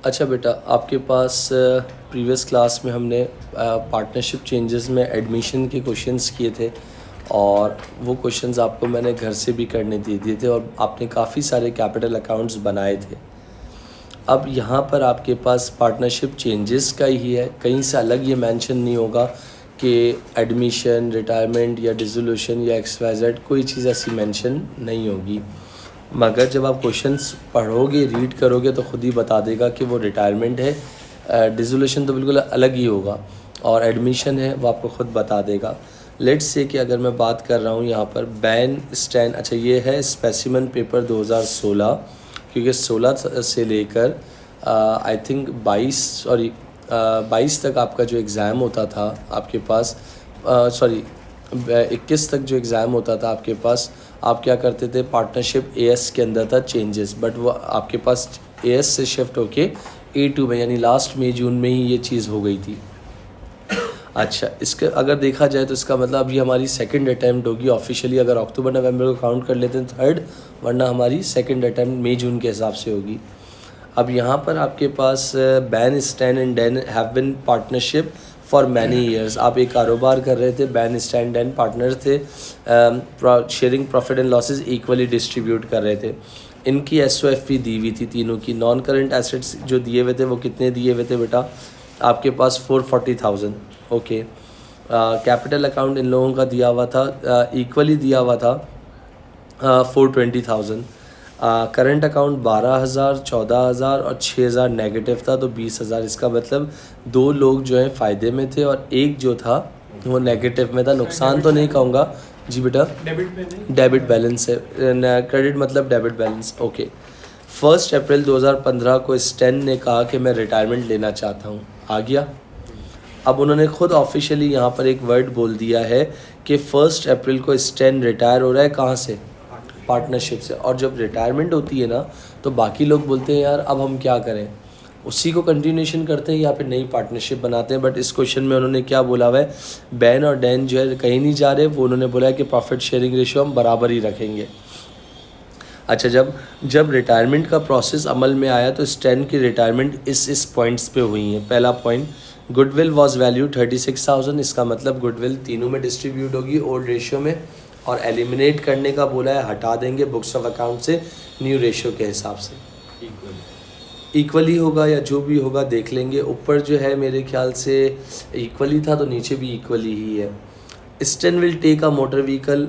अच्छा बेटा, आपके पास प्रीवियस क्लास में हमने पार्टनरशिप चेंजेस में एडमिशन के क्वेश्चंस किए थे और वो क्वेश्चंस आपको मैंने घर से भी करने दे दिए थे और आपने काफ़ी सारे कैपिटल अकाउंट्स बनाए थे। अब यहाँ पर आपके पास पार्टनरशिप चेंजेस का ही है, कहीं से अलग ये मेंशन नहीं होगा कि एडमिशन, रिटायरमेंट या डिसोल्यूशन या XYZ, कोई चीज़ ऐसी मेंशन नहीं होगी। मगर जब आप क्वेश्चंस पढ़ोगे, रीड करोगे तो ख़ुद ही बता देगा कि वो रिटायरमेंट है, डिसोल्यूशन तो बिल्कुल अलग ही होगा और एडमिशन है वो आपको ख़ुद बता देगा। लेट्स से कि अगर मैं बात कर रहा हूँ यहाँ पर बैन स्टैंड, अच्छा ये है स्पेसिमन पेपर 2016, क्योंकि 16 से लेकर आई थिंक 22 तक आपका जो एग्ज़ाम होता था आपके पास, 21 तक जो एग्ज़ाम होता था आपके पास, आप क्या करते थे, पार्टनरशिप AS के अंदर था चेंजेस, बट वो आपके पास AS से शिफ्ट होके A2 में, यानी लास्ट मई जून में ही ये चीज़ हो गई थी। अच्छा, इसके अगर देखा जाए तो इसका मतलब अभी हमारी सेकंड अटैम्प्ट होगी ऑफिशियली, अगर अक्टूबर नवंबर को काउंट कर लेते हैं थर्ड, वरना हमारी सेकंड अटैम्प्ट मई जून के हिसाब से होगी। अब यहाँ पर आपके पास Ben Stand and Dan have been partnership for many years. आप एक कारोबार कर रहे थे, बैन स्टैंड डैन पार्टनर थे, sharing profit and losses equally distribute कर रहे थे। इनकी SOFP दी हुई थी तीनों की। नॉन करेंट एसेट्स जो दिए हुए थे वो कितने दिए हुए थे बेटा, आपके पास 440,000। ओके, कैपिटल अकाउंट इन लोगों का दिया हुआ था, इक्वली दिया हुआ था 420,000। करंट अकाउंट 12,000, 14,000 और 6,000 नेगेटिव था, तो 20,000। इसका मतलब दो लोग जो हैं फ़ायदे में थे और एक जो था वो नेगेटिव में था। नुकसान तो नहीं कहूँगा जी बेटा, डेबिट बैलेंस है, क्रेडिट मतलब डेबिट बैलेंस। ओके, 1 अप्रैल 2015 को स्टैन ने कहा कि मैं रिटायरमेंट लेना चाहता हूँ, आ गया। अब उन्होंने खुद ऑफिशियली यहाँ पर एक वर्ड बोल दिया है कि 1 अप्रैल को स्टैन रिटायर हो रहा है, कहाँ से, पार्टनरशिप से। और जब रिटायरमेंट होती है ना तो बाकी लोग बोलते हैं यार अब हम क्या करें, उसी को कंटिन्यूशन करते हैं या फिर नई पार्टनरशिप बनाते हैं। बट इस क्वेश्चन में उन्होंने क्या बोला हुआ है, बैन और डैन जो है कहीं नहीं जा रहे, वो उन्होंने बोला है कि प्रॉफिट शेयरिंग रेशियो हम बराबर ही रखेंगे। अच्छा, जब रिटायरमेंट का प्रोसेस अमल में आया तो स्टैन की रिटायरमेंट इस पॉइंट्स पे हुई है। पहला पॉइंट, गुडविल वाज वैल्यू 36,000। इसका मतलब गुडविल तीनों में डिस्ट्रीब्यूट होगी ओल्ड रेशियो में, और एलिमिनेट करने का बोला है, हटा देंगे बुक्स ऑफ अकाउंट से न्यू रेशियो के हिसाब से। इक्वली होगा या जो भी होगा देख लेंगे। ऊपर जो है मेरे ख्याल से इक्वली था तो नीचे भी इक्वली ही है। Stan will take a motor vehicle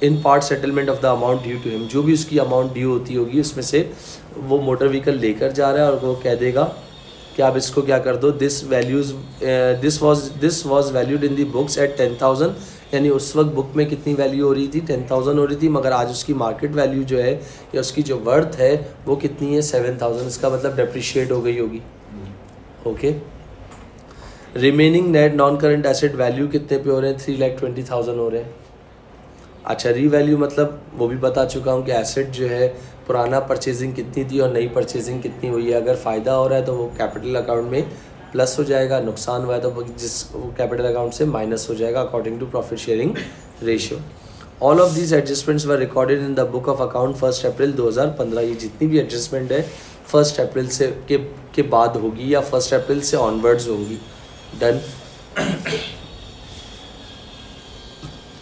in part settlement of the amount due to him. जो भी उसकी अमाउंट ड्यू होती होगी उसमें से वो मोटर व्हीकल लेकर जा रहा है और वो कह देगा कि आप इसको क्या कर दो, this was valued in the books at 10,000। यानी उस वक्त बुक में कितनी वैल्यू हो रही थी, 10,000 हो रही थी, मगर आज उसकी मार्केट वैल्यू जो है या उसकी जो वर्थ है वो कितनी है, 7,000। इसका मतलब डेप्रिशिएट हो गई होगी। Okay, remaining net non current asset value कितने पे हो रहे हैं, 3,20,000 हो रहे हैं। अच्छा, रीवैल्यू मतलब वो भी बता चुका हूँ कि एसेट जो है पुराना परचेजिंग कितनी थी और नई परचेजिंग कितनी हुई है। अगर फ़ायदा हो रहा है तो वो कैपिटल अकाउंट में प्लस हो जाएगा, नुकसान हुआ है तो वो कैपिटल अकाउंट से माइनस हो जाएगा according to profit sharing ratio. All of these adjustments were recorded in the book of account 1 April 2015। ये जितनी भी एडजस्टमेंट है 1 अप्रैल से के बाद होगी या 1 अप्रैल से ऑनवर्ड्स होंगी। Done.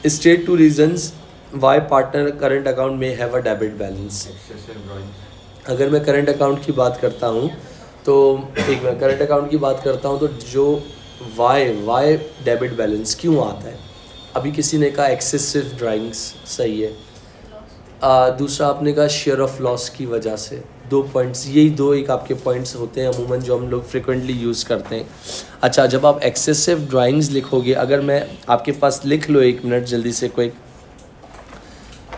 State 2 reasons Y partner current account में हैव अ डेबिट बैलेंस। अगर मैं करंट अकाउंट की बात करता हूँ तो करंट अकाउंट की बात करता हूँ तो जो वाई डेबिट बैलेंस क्यों आता है, अभी किसी ने कहा एक्सेसिव ड्राइंग्स, सही है। दूसरा आपने कहा शेयर ऑफ लॉस की वजह से। 2 पॉइंट्स, यही दो एक आपके पॉइंट्स होते हैं अमूमन जो हम लोग फ्रिक्वेंटली यूज़ करते हैं। अच्छा, जब आप एक्सेसिव ड्राइंग्स लिखोगे, अगर मैं आपके पास लिख लो 1 मिनट जल्दी से quick.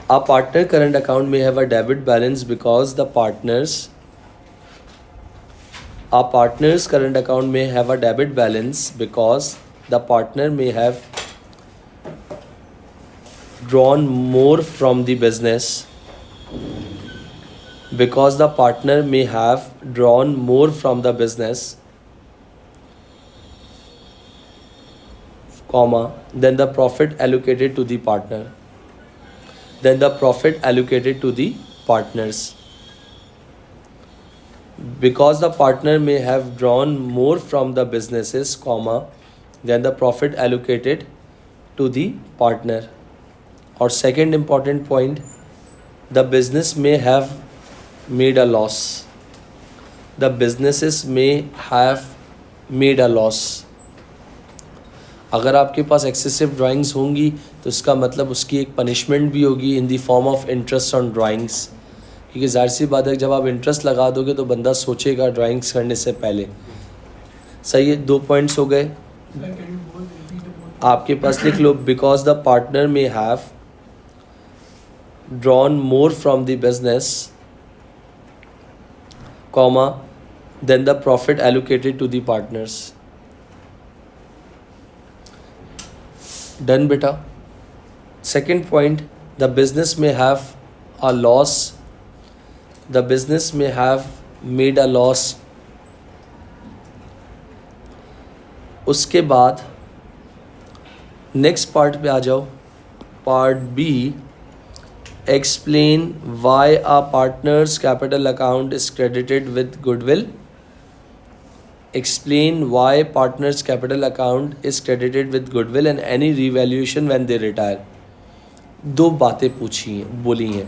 A partner current account may have a debit balance because the partner's current account may have a debit balance because the partner may have drawn more from the business. Because the partner may have drawn more from the business, comma, than the profit allocated to the partner. Then the profit allocated to the partners. because the partner may have drawn more from the businesses, comma, than the profit allocated to the partner. Or second important point, the business may have made a loss. The businesses may have made a loss. अगर आपके पास excessive drawings होंगी तो इसका मतलब उसकी एक punishment भी होगी in the form of interest on drawings, क्योंकि जाहिर सी बात है जब आप इंटरेस्ट लगा दोगे तो बंदा सोचेगा ड्राइंग्स करने से पहले। सही है, 2 पॉइंट्स हो गए। आपके पास लिख लो, because the partner may have drawn more from the business, comma, then the profit allocated to the partners. Done बेटा। Second point, the business may have a loss, the business may have made a loss. उसके बाद next part पे आ जाओ, part B, explain why a partners capital account is credited with goodwill. Explain why partners capital account is credited with goodwill and any revaluation when they retire। दो बातें पूछी हैं, बोली हैं।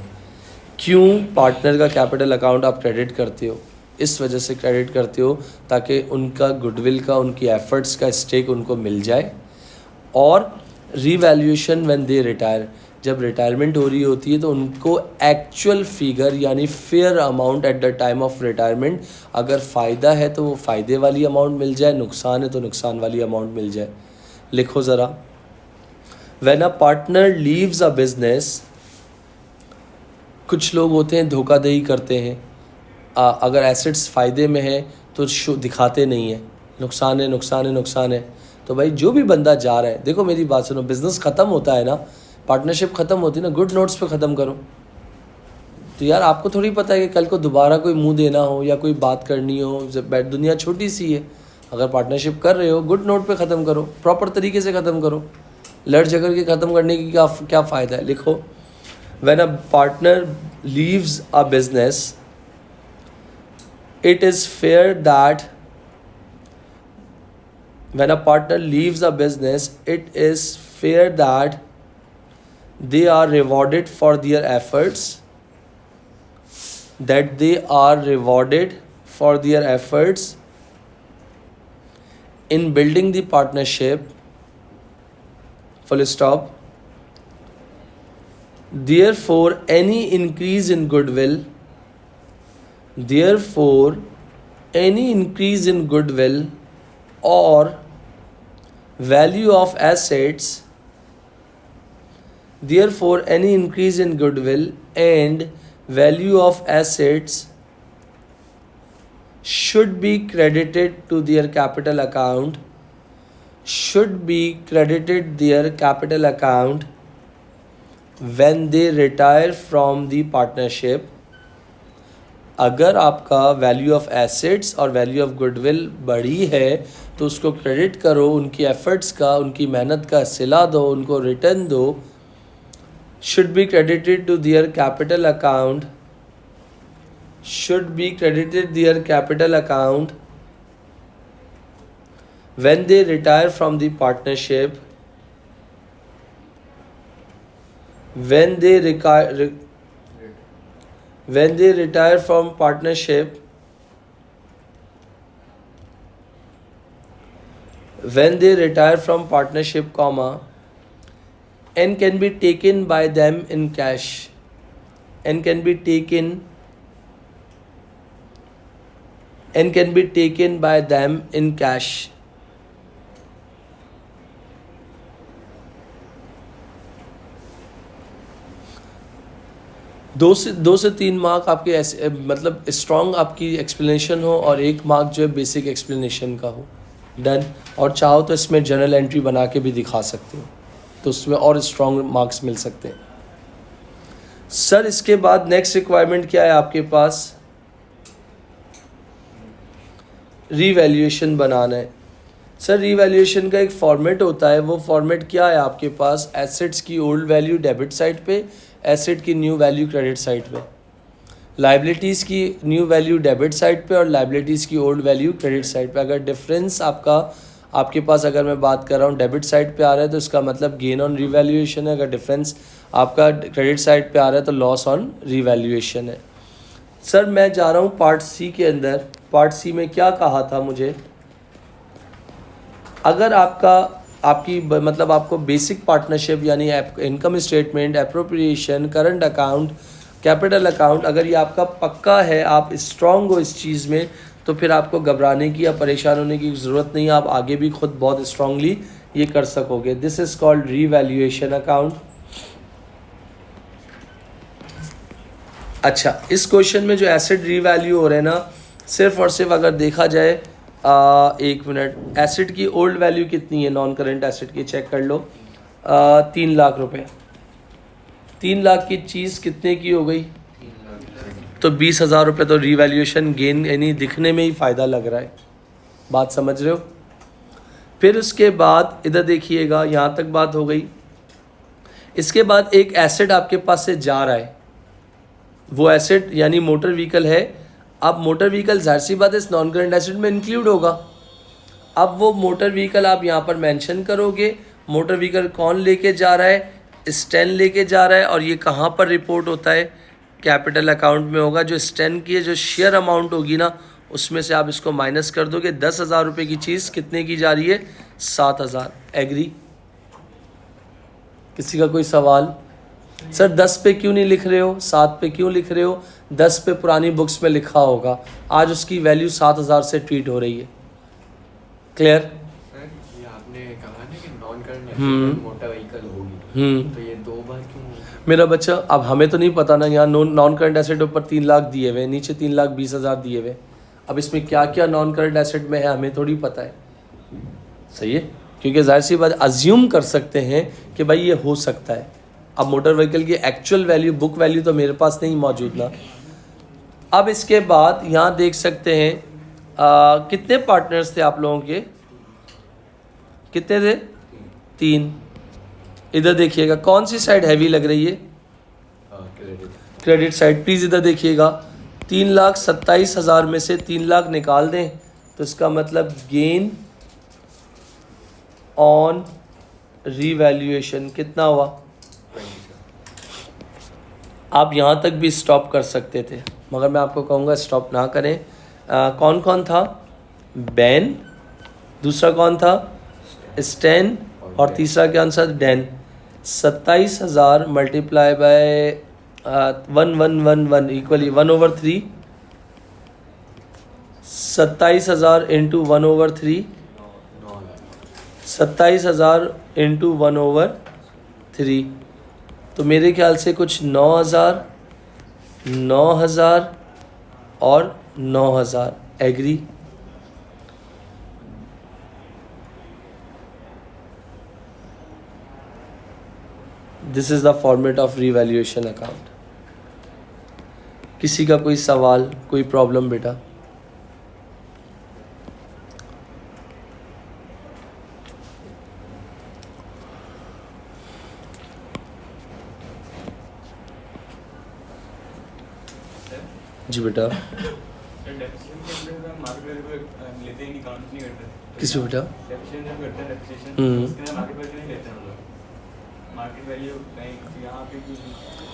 क्यों पार्टनर का कैपिटल अकाउंट आप क्रेडिट करते हो? इस वजह से क्रेडिट करते हो ताकि उनका गुडविल का, उनकी एफर्ट्स का स्टेक उनको मिल जाए। और रीवैल्यूएशन व्हेन दे रिटायर, जब रिटायरमेंट हो रही होती है तो उनको एक्चुअल फिगर यानी fair amount at the time of retirement, अगर फ़ायदा है तो वो फ़ायदे वाली अमाउंट मिल जाए, नुकसान है तो नुकसान वाली अमाउंट मिल जाए। लिखो ज़रा, when a partner leaves a business, कुछ लोग होते हैं धोखाधड़ी करते हैं, अगर एसेट्स फ़ायदे में है तो दिखाते नहीं है, नुकसान है नुकसान है नुकसान है। तो भाई जो भी बंदा जा रहा है, देखो मेरी बात सुनो, बिज़नेस ख़त्म होता है ना, पार्टनरशिप ख़त्म होती है ना, गुड नोट्स पे ख़त्म करो। तो यार आपको थोड़ी पता है कि कल को दोबारा कोई मुंह देना हो या कोई बात करनी हो, जब दुनिया छोटी सी है। अगर पार्टनरशिप कर रहे हो गुड नोट पे ख़त्म करो, प्रॉपर तरीके से ख़त्म करो। लड़ झगड़ के ख़त्म करने की क्या फ़ायदा है। लिखो, when a partner leaves a business, it is fair that, when a partner leaves a business, it is fair that they are rewarded for their efforts, that they are rewarded for their efforts in building the partnership, full stop. Therefore any increase in goodwill, therefore any increase in goodwill or value of assets, therefore any increase in goodwill and value of assets should be credited to their capital account, should be credited their capital account when they retire from the partnership। अगर आपका value of assets और value of goodwill बढ़ी है तो उसको credit करो, उनकी efforts का, उनकी मेहनत का सिला दो, उनको रिटर्न दो। should be credited to their capital account, should be credited their capital account when they retire from the partnership, when they retire from partnership, when they retire from partnership, comma, and can be taken by them in cash, and can be taken by them in cash। दो से तीन mark आपके ऐसे मतलब strong आपकी explanation हो और 1 mark जो है बेसिक एक्सप्लेनेशन का हो। डन। और चाहो तो इसमें जर्नल एंट्री बना के भी दिखा सकते हो, तो उसमें और स्ट्रॉन्ग मार्क्स मिल सकते हैं। सर इसके बाद नेक्स्ट रिक्वायरमेंट क्या है आपके पास? रीवैल्यूएशन बनाना है। सर रीवैल्यूएशन का एक फॉर्मेट होता है, वो फॉर्मेट क्या है आपके पास? एसेट्स की ओल्ड वैल्यू डेबिट साइड पे, एसेट की न्यू वैल्यू क्रेडिट साइड पे। लाइबिलिटीज़ की न्यू वैल्यू डेबिट साइड पे और लाइबिलिटीज़ की ओल्ड वैल्यू क्रेडिट साइड पे। अगर डिफरेंस आपके पास अगर मैं बात कर रहा हूँ डेबिट साइड पे आ रहा है तो इसका मतलब गेन ऑन रीवैल्यूएशन है। अगर डिफरेंस आपका क्रेडिट साइड पे आ रहा है तो लॉस ऑन रीवैल्यूएशन है। सर मैं जा रहा हूँ पार्ट सी के अंदर। पार्ट सी में क्या कहा था मुझे, अगर आपको बेसिक पार्टनरशिप यानी income statement, appropriation, current account, capital account, अगर ये आपका पक्का है, आप स्ट्रांग हो इस चीज़ में, तो फिर आपको घबराने की या परेशान होने की ज़रूरत नहीं है। आप आगे भी खुद बहुत स्ट्रांगली ये कर सकोगे। This is called revaluation account. अच्छा, इस क्वेश्चन में जो एसेट रीवैल्यू हो रहे हैं ना, सिर्फ और सिर्फ अगर देखा जाए 1 मिनट, एसेट की ओल्ड वैल्यू कितनी है नॉन करेंट एसेट की, चेक कर लो। 3 लाख रुपए। 3 लाख की चीज़ कितने की हो गई, तो 20,000 रुपये। तो रीवैल्यूएशन गेन यानी दिखने में ही फ़ायदा लग रहा है। बात समझ रहे हो। फिर उसके बाद इधर देखिएगा, यहाँ तक बात हो गई। इसके बाद एक एसेट आपके पास से जा रहा है, वो एसेट यानी मोटर व्हीकल है। अब मोटर व्हीकल जाहिर सी बात है इस नॉन करेंट एसेट में इंक्लूड होगा। अब वो मोटर व्हीकल आप यहाँ पर मेंशन करोगे। मोटर व्हीकल कौन लेके जा रहा है, स्टैन लेके जा रहा है। और ये कहाँ पर रिपोर्ट होता है, कैपिटल अकाउंट में होगा। जो स्टैन की जो शेयर अमाउंट होगी ना, उसमें से आप इसको माइनस कर दोगे। 10,000 रुपये की चीज़ कितने की जा रही है, 7,000। एग्री। किसी का कोई सवाल। सर 10 पे क्यों नहीं लिख रहे हो, 7 पे क्यों लिख रहे हो। 10 पे पुरानी बुक्स में लिखा होगा, आज उसकी वैल्यू 7,000 से ट्रीट हो रही है। क्लियर। ये आपने कहा ना कि नॉन करंट मोटर व्हीकल होगी, तो ये 2 बार क्यों मेरा बच्चा। अब हमें तो नहीं पता ना, यहाँ नॉन करंट एसेट ऊपर 3 लाख दिए हुए, नीचे 3,20,000 दिए हुए। अब इसमें क्या क्या नॉन करंट एसेट में है हमें थोड़ी पता है। सही है, क्योंकि जाहिर सी बात अज्यूम कर सकते हैं कि भाई ये हो सकता है। अब मोटर व्हीकल की एक्चुअल वैल्यू, बुक वैल्यू तो मेरे पास नहीं मौजूद ना। अब इसके बाद यहाँ देख सकते हैं कितने पार्टनर्स थे आप लोगों के, कितने थे, 3। इधर देखिएगा कौन सी साइड हैवी लग रही है, क्रेडिट साइड। प्लीज़ इधर देखिएगा, 3,27,000 में से 3 लाख निकाल दें तो इसका मतलब गेन ऑन रीवैल्यूएशन कितना हुआ। आप यहाँ तक भी स्टॉप कर सकते थे, मगर मैं आपको कहूँगा स्टॉप ना करें। कौन कौन था, बैन, दूसरा कौन था, स्टैन, और तीसरा कौन सा, Dan. 27,000 multiply by 1,111 equally 1/3। 27,000 into 1/3, 27,000 into 1/3। तो मेरे ख्याल से कुछ 9,000, 9,000 और 9,000। Agree. This is the format of revaluation account. किसी का कोई सवाल, कोई प्रॉब्लम बेटा। जी बेटा। किस बेटा,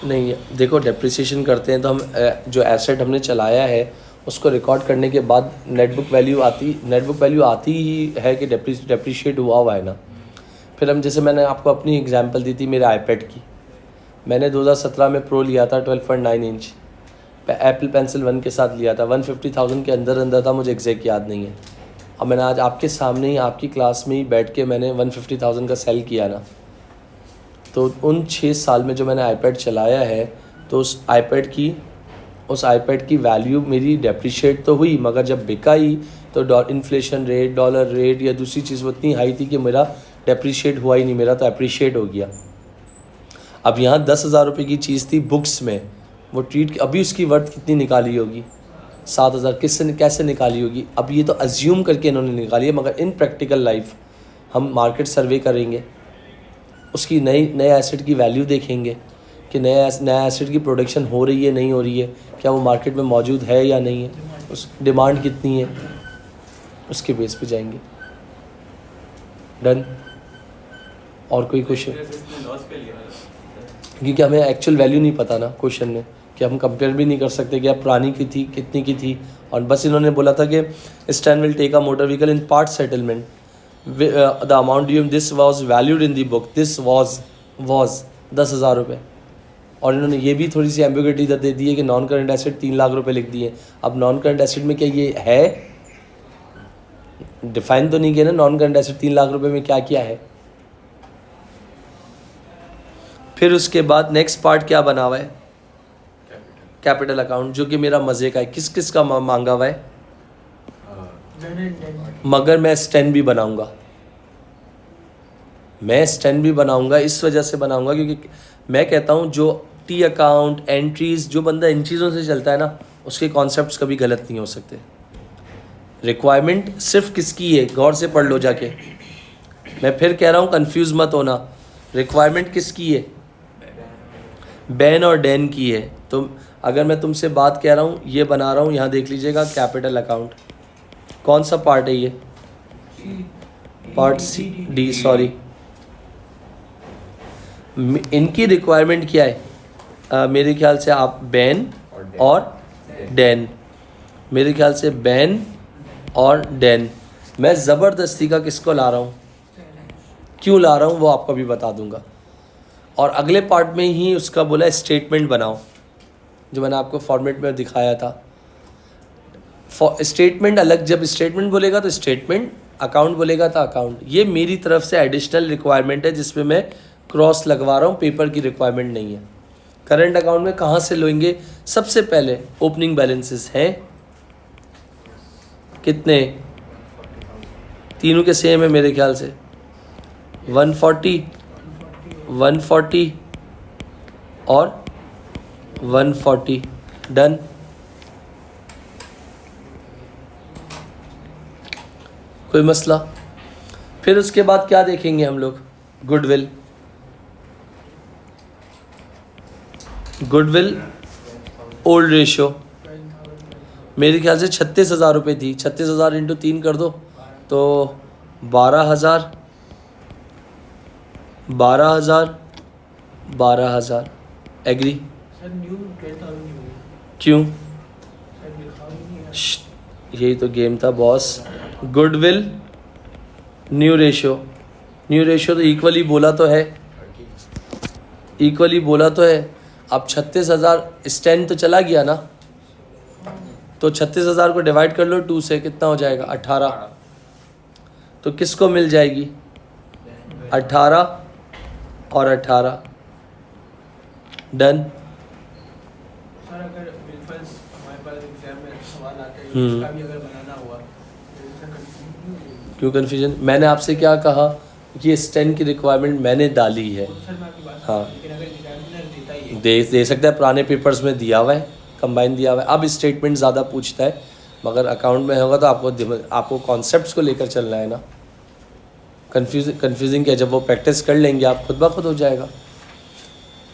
नहीं देखो, डेप्रिसिएशन करते हैं तो हम जो एसेट हमने चलाया है उसको रिकॉर्ड करने के बाद नेटबुक वैल्यू आती ही है कि डेप्रिशिएट हुआ है ना। फिर हम, जैसे मैंने आपको अपनी एग्जांपल दी थी मेरे आईपैड की, मैंने 2017 में प्रो लिया था 12.9 इंच, एप्पल पेंसिल 1 के साथ लिया था, 150,000 के अंदर था, मुझे एग्जैक्ट याद नहीं है। अब मैंने आज आपके सामने ही आपकी क्लास में ही बैठ के मैंने 150,000 का सेल किया ना, तो उन 6 साल में जो मैंने आईपैड चलाया है, तो उस आईपैड की वैल्यू मेरी डेप्रिशिएट तो हुई, मगर जब बिका ही तो इन्फ्लेशन रेट, डॉलर रेट या दूसरी चीज़ वो इतनी हाई थी कि मेरा डेप्रिशिएट हुआ ही नहीं, मेरा तो अप्रिशिएट हो गया। अब यहाँ 10,000 रुपये की चीज़ थी बुक्स में, वो ट्रीट, अभी उसकी वर्थ कितनी निकाली होगी, 7,000। कैसे निकाली होगी, अब ये तो अज्यूम करके इन्होंने निकाली है, मगर इन प्रैक्टिकल लाइफ हम मार्केट सर्वे करेंगे, उसकी नए एसेट की वैल्यू देखेंगे कि नया एसेट की प्रोडक्शन हो रही है नहीं हो रही है, क्या वो मार्केट में मौजूद है या नहीं है, उस डिमांड कितनी है, उसके बेस पे जाएंगे। डन। और कोई क्वेश्चन? क्योंकि हमें एक्चुअल वैल्यू नहीं पता ना क्वेश्चन में, कि हम कंपेयर भी नहीं कर सकते कि अब पुरानी की थी कितनी की थी, और बस इन्होंने बोला था कि Stan will take a motor vehicle in part settlement, the amount due this was valued in the book, this was 10,000 रुपये। और इन्होंने ये भी थोड़ी सी एम्बिग्युइटी दे दी है कि नॉन करंट एसेट 3 लाख रुपए लिख दिए। अब नॉन करंट एसेट में क्या ये है, डिफाइन तो नहीं किया ना नॉन करंट एसेट 3 लाख रुपए में क्या क्या है। फिर उसके बाद नेक्स्ट पार्ट क्या बना हुआ है, कैपिटल अकाउंट, जो कि मेरा मजे का है। किस किस का मांगा हुआ है, मगर मैं स्टैन भी बनाऊंगा, मैं स्टैन भी बनाऊंगा। इस वजह से बनाऊंगा क्योंकि मैं कहता हूं जो टी अकाउंट एंट्रीज, जो बंदा इन चीज़ों से चलता है ना, उसके कॉन्सेप्ट्स कभी गलत नहीं हो सकते। रिक्वायरमेंट सिर्फ किसकी है, गौर से पढ़ लो जाके। मैं फिर कह रहा हूँ कंफ्यूज मत होना, रिक्वायरमेंट किसकी है, बैन और डैन की है। तो अगर मैं तुमसे बात कह रहा हूँ, ये बना रहा हूँ, यहाँ देख लीजिएगा कैपिटल अकाउंट, कौन सा पार्ट है ये, पार्ट सी डी, सॉरी। इनकी रिक्वायरमेंट क्या है, मेरे ख्याल से आप बैन और डैन, मेरे ख्याल से बैन और डैन। मैं ज़बरदस्ती का किसको ला रहा हूँ, क्यों ला रहा हूँ वो आपको भी बता दूंगा। और अगले पार्ट में ही उसका बोला स्टेटमेंट बनाओ, जो मैंने आपको फॉर्मेट में दिखाया था। स्टेटमेंट अलग, जब स्टेटमेंट बोलेगा तो स्टेटमेंट, अकाउंट बोलेगा तो अकाउंट। ये मेरी तरफ से एडिशनल रिक्वायरमेंट है जिसमें मैं क्रॉस लगवा रहा हूँ, पेपर की रिक्वायरमेंट नहीं है। करंट अकाउंट में कहाँ से लेंगे, सबसे पहले ओपनिंग बैलेंसेस हैं कितने, तीनों के सेम है मेरे ख्याल से, 140 और 140। डन। कोई मसला? फिर उसके बाद क्या देखेंगे हम लोग, गुडविल। गुडविल ओल्ड रेशियो मेरे ख्याल से 36,000 रुपये थी। 36,000 इंटू 3 कर दो तो 12,000 एग्री। क्यों, यही तो गेम था बॉस। गुडविल न्यू रेशियो तो इक्वली बोला तो है, इक्वली बोला तो है। अब 36,000 स्टैंड तो चला गया ना, तो 36,000 को डिवाइड कर लो 2 से, कितना हो जाएगा 18। तो किसको मिल जाएगी 18 और 18। डन। सर अगर बिलफल्स हमारे पास एग्जाम में सवाल आते हैं उसका भी अगर बनाना हुआ तो क्यों कन्फ्यूजन, मैंने आपसे क्या कहा कि स्टैंड की रिक्वायरमेंट मैंने डाली है। सर मैं आपकी बात हाँ, लेकिन अगर एग्जामिनर देता ही है दे सकता है, पुराने पेपर्स में दिया हुआ है, कंबाइन दिया हुआ है। अब स्टेटमेंट ज़्यादा पूछता है, मगर अकाउंट में होगा तो आपको कॉन्सेप्ट्स को लेकर चलना है ना। कन्फ्यूजिंग क्या, जब वो प्रैक्टिस कर लेंगे आप खुद ब खुद हो जाएगा।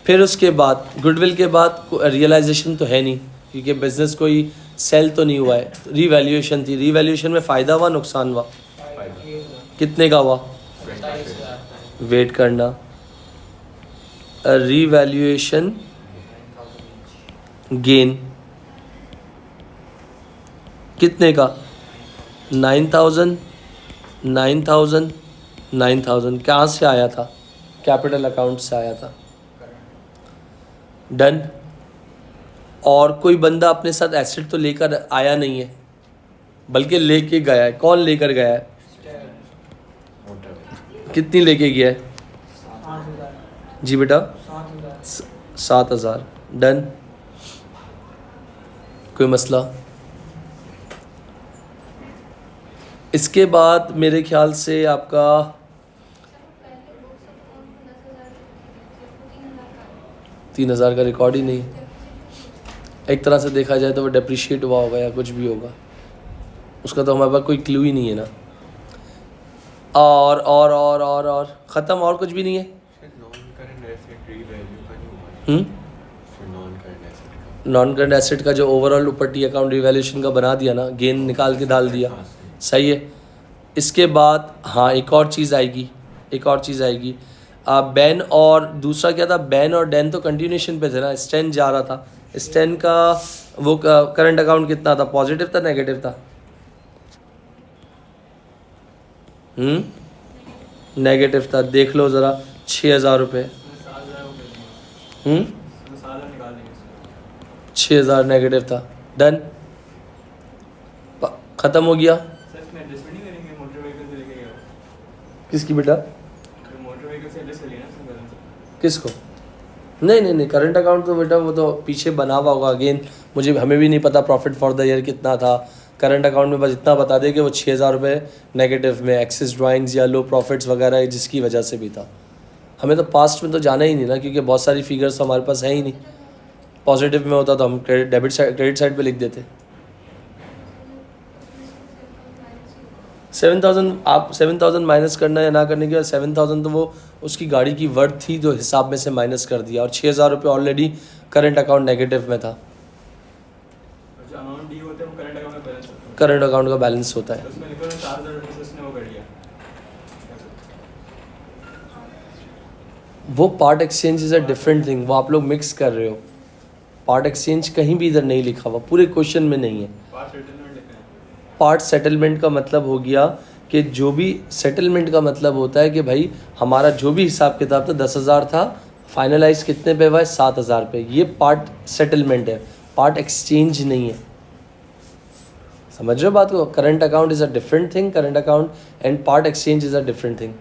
फिर उसके बाद गुडविल के बाद रियलाइजेशन तो है नहीं, क्योंकि बिजनेस कोई सेल तो नहीं हुआ है। रीवैल्यूएशन थी, रीवैल्यूएशन में फ़ायदा हुआ नुकसान हुआ, कितने का हुआ, वेट करना। रीवैल्यूएशन गेन कितने का, 9,000 कहाँ से आया था, कैपिटल अकाउंट से आया था। डन। और कोई बंदा अपने साथ एसेट तो लेकर आया नहीं है, बल्कि लेके गया है। कौन लेकर गया है, कितनी लेके गया है, 7,000 जी बेटा 7,000। डन। कोई मसला? इसके बाद मेरे ख्याल से आपका 3,000 का रिकॉर्ड ही नहीं। एक तरह से देखा जाए तो वो डेप्रिशिएट हुआ होगा या कुछ भी होगा, उसका तो हमारे पास कोई क्लू ही नहीं है ना। और ख़त्म, और कुछ भी नहीं है। नॉन करंट एसेट रीवैल्यू का नहीं हुआ। नॉन करंट एसेट का। नॉन करंट एसेट का जो ओवरऑल ऊपर टी अकाउंट रिवैल्यूएशन का बना दिया ना, गेन निकाल के डाल दिया, हाँ, सही है। इसके बाद हाँ एक और चीज़ आएगी, बैन और दूसरा क्या था, बैन और डैन तो कंटिन्यूएशन पे थे ना, स्टैन जा रहा था, स्टैन का वो करंट अकाउंट कितना था, पॉजिटिव था नेगेटिव था? नेगेटिव था, देख लो ज़रा, 6,000 रुपये। 6,000 नेगेटिव था, डन, ख़त्म हो गया। किसकी बेटा? किसको? नहीं, करंट अकाउंट तो बेटा वो तो पीछे बना हुआ होगा। अगेन हमें भी नहीं पता प्रॉफिट फॉर द ईयर कितना था। करंट अकाउंट में बस इतना बता दे कि वो 6,000 रुपये नेगेटिव में एक्सिस ड्राइंग्स या लो प्रॉफिट्स वगैरह जिसकी वजह से भी था। हमें तो पास्ट में तो जाना ही नहीं ना, क्योंकि बहुत सारी फिगर्स तो हमारे पास है ही नहीं। पॉजिटिव में होता तो हम क्रेडिट साइड पे लिख देते। 7,000 आप 7,000 माइनस करना या ना करने के बाद 7,000 तो वो उसकी गाड़ी की वर्थ थी जो हिसाब में से माइनस कर दिया, और 6,000 रुपये ऑलरेडी करंट अकाउंट नेगेटिव में था। करंट अकाउंट का बैलेंस होता है। वो part exchange is a different thing, वो आप लोग मिक्स कर रहे हो। पार्ट एक्सचेंज कहीं भी इधर नहीं लिखा हुआ, पूरे क्वेश्चन में नहीं है। पार्ट सेटलमेंट का मतलब हो गया कि जो भी सेटलमेंट का मतलब होता है कि भाई हमारा जो भी हिसाब किताब था 10,000 था, फाइनलाइज कितने पे हुआ है, 7,000 पे। ये पार्ट सेटलमेंट है, पार्ट एक्सचेंज नहीं है। समझ रहे हो बात को? Current account is a different thing, current account and part exchange is a different thing,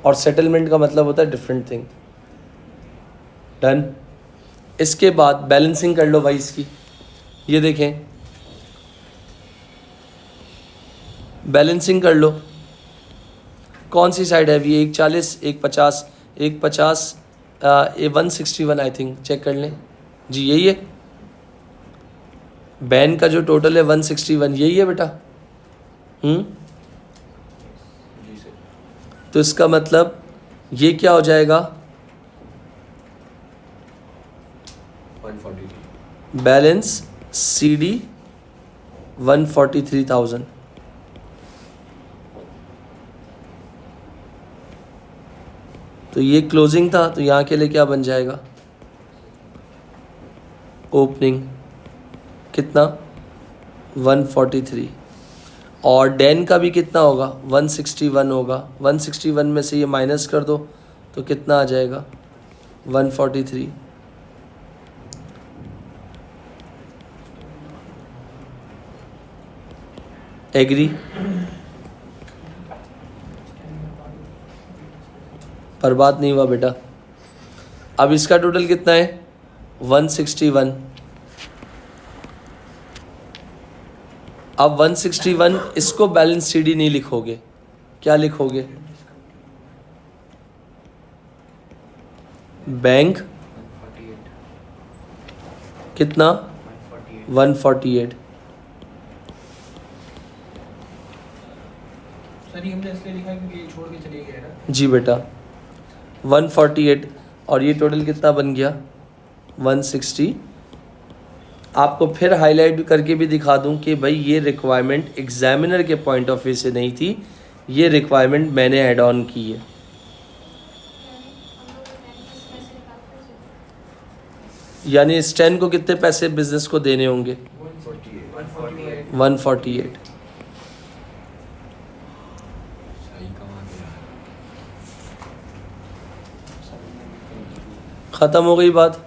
और सेटलमेंट का मतलब होता है डिफरेंट थिंग। डन। इसके बाद बैलेंसिंग कर लो भाई इसकी। ये देखें, बैलेंसिंग कर लो। कौन सी साइड है? ये 140, 150, 150, 161 आई थिंक, चेक कर लें जी, यही है। बैन का जो टोटल है 161, यही है बेटा। तो इसका मतलब ये क्या हो जाएगा? 143 बैलेंस CD 143,000। तो ये क्लोजिंग था, तो यहाँ के लिए क्या बन जाएगा? ओपनिंग कितना? 143। और डैन का भी कितना होगा? 161 होगा। 161 में से ये माइनस कर दो तो कितना आ जाएगा? 143। एग्री? पर बात नहीं हुआ बेटा। अब इसका टोटल कितना है? 161। अब 161 इसको बैलेंस CD नहीं लिखोगे, क्या लिखोगे? बैंक 148 कितना? 148। सर ये हमने इसलिए लिखा है क्योंकि ये छोड़ के चले गए ना। जी बेटा, 148। और ये टोटल कितना बन गया? 160। आपको फिर हाईलाइट करके भी दिखा दूं कि भाई ये रिक्वायरमेंट एग्जामिनर के पॉइंट ऑफ व्यू से नहीं थी, ये रिक्वायरमेंट मैंने ऐड ऑन की है। यानी स्टैन को कितने पैसे बिजनेस को देने होंगे? 148। सही कमा दिया। ख़त्म हो गई बात।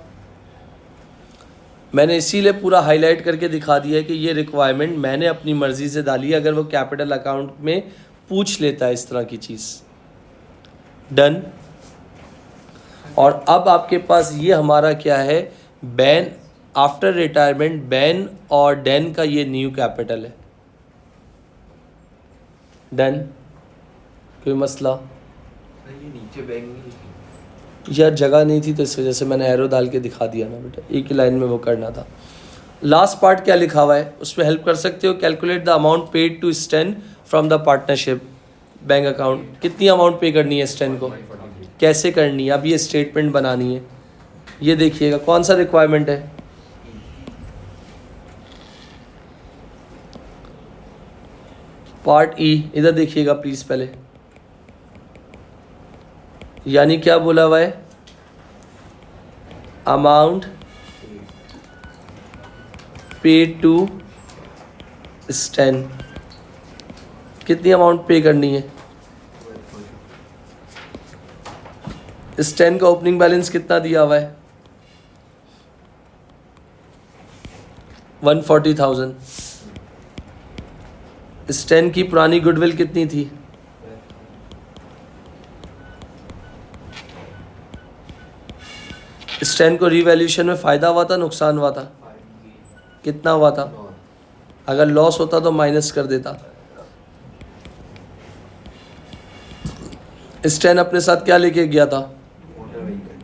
मैंने इसीलिए पूरा हाईलाइट करके दिखा दिया है कि ये रिक्वायरमेंट मैंने अपनी मर्ज़ी से डाली है। अगर वो कैपिटल अकाउंट में पूछ लेता है इस तरह की चीज़। डन। और अब आपके पास ये हमारा क्या है? बैन आफ्टर रिटायरमेंट, बैन और डैन का ये न्यू कैपिटल है। डन। कोई मसला? ये नीचे बैंक नहीं यार जगह नहीं थी तो इस वजह से मैंने एरो डाल के दिखा दिया ना बेटा, एक ही लाइन में वो करना था। लास्ट पार्ट क्या लिखा हुआ है उसमें हेल्प कर सकते हो? Calculate the amount paid to Stan from the partnership bank account. कितनी अमाउंट पे करनी है स्टैन को? कैसे करनी है? अब ये स्टेटमेंट बनानी है। ये देखिएगा कौन सा रिक्वायरमेंट है, पार्ट ई, इधर देखिएगा प्लीज पहले, यानी क्या बोला हुआ है, अमाउंट पेड टू स्टैन, कितनी अमाउंट पे करनी है, स्टैन का ओपनिंग बैलेंस कितना दिया हुआ है, 140,000। स्टैन की पुरानी गुडविल कितनी थी, स्टैन को रीवैल्यूएशन में फ़ायदा हुआ था नुकसान हुआ था, कितना हुआ था, अगर लॉस होता तो माइनस कर देता। स्टैन अपने साथ क्या लेके गया था, मोटर व्हीकल।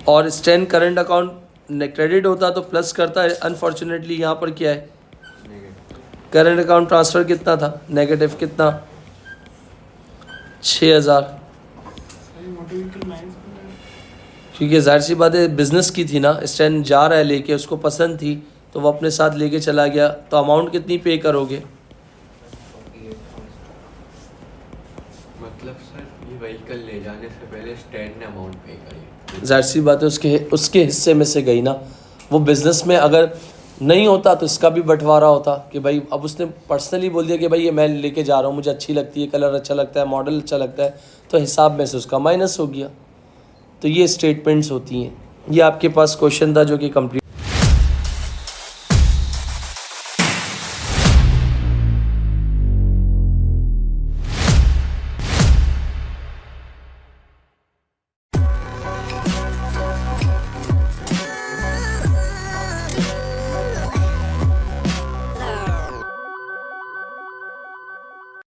और स्टैन करंट अकाउंट क्रेडिट होता तो प्लस करता है, अनफॉर्चुनेटली यहाँ पर क्या है, करंट अकाउंट ट्रांसफ़र कितना था, नेगेटिव कितना, 6,000, क्योंकि जाहिर सी बात है बिजनेस की थी ना, स्टैन जा रहा है लेके, उसको पसंद थी तो वो अपने साथ लेके चला गया, तो अमाउंट कितनी पे करोगे, मतलब सर ये व्हीकल ले जाने से पहले स्टैंड ने अमाउंट पे करी। जाहिर सी बात है उसके हिस्से में से गई ना, वो बिज़नेस में अगर नहीं होता तो इसका भी बंटवारा होता कि भाई अब उसने पर्सनली बोल दिया कि भाई ये मैं लेके जा रहा हूँ, मुझे अच्छी लगती है, कलर अच्छा लगता है, मॉडल अच्छा लगता है, तो हिसाब में से उसका माइनस हो गया। तो ये स्टेटमेंट्स होती हैं। ये आपके पास क्वेश्चन था जो कि कंप्लीट